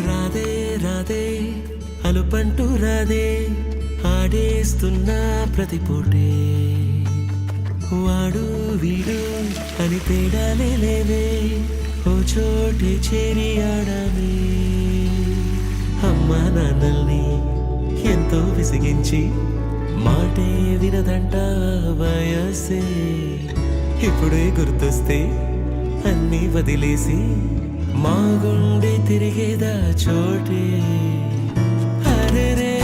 రాదే రాదే అలుపంటూ రాదే ఆడేస్తున్నా ప్రతి పూటే వాడు వీడు అని తేడాలే లేవే ఓ చోటే చేరి ఆడమే అమ్మా నాన్నల్ని ఎంతో విసిగించి మాటే వినదంట వయసే ఇప్పుడే గుర్తొస్తే అన్నీ వదిలేసి మా గుండె తిరిగేదా చోటే అరెరే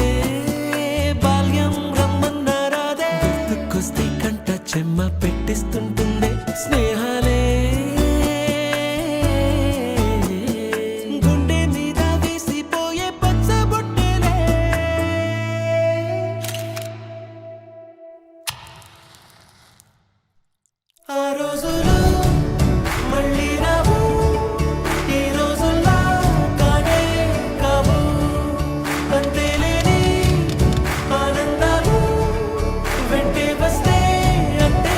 బాల్యం రమ్మన్నారాదే గుర్తుకొస్తే కంట చెమ్మ పెట్టిస్తుంటుండే స్నేహాలే గుండె మీద వేసిపోయే పచ్చబొట్టెలే ఆ రోజులు మళ్ళీ రావు ఈ రోజుల్లా కానే కావు అంతేలేని ఆనందాలు వెంటే వస్తే అంతే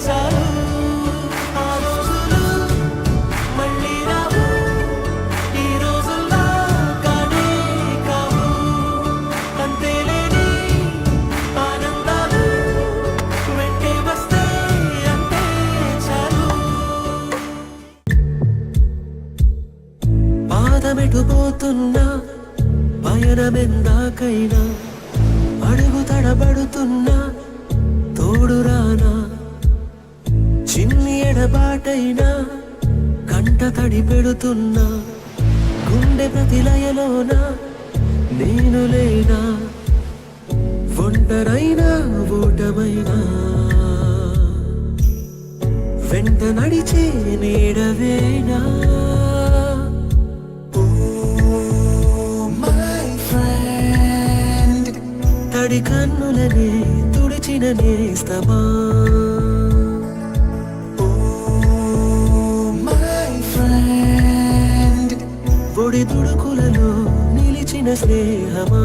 చాలు ఆ రోజులు మళ్ళీ రావు ఈ రోజుల్లా కానే కావు అంతేలేని ఆనందాలు వెంటే వస్తే అంతే చాలు పాదమెటు పోతున్నా పయనమెందాకైనా అడుగు తడబడుతున్నా తోడురానా చిన్ని ఎడబాటైనా కంట తడి పెడుతున్నా గుండె ప్రతిలయలోన నేను లేనా ఒంటరైనా ఓటమైనా వెంట నడిచే నీడవేనా తడి కన్నులనే తుడిచిన నేస్తమా ఒడి దుడుకులలో నిలిచిన స్నేహమా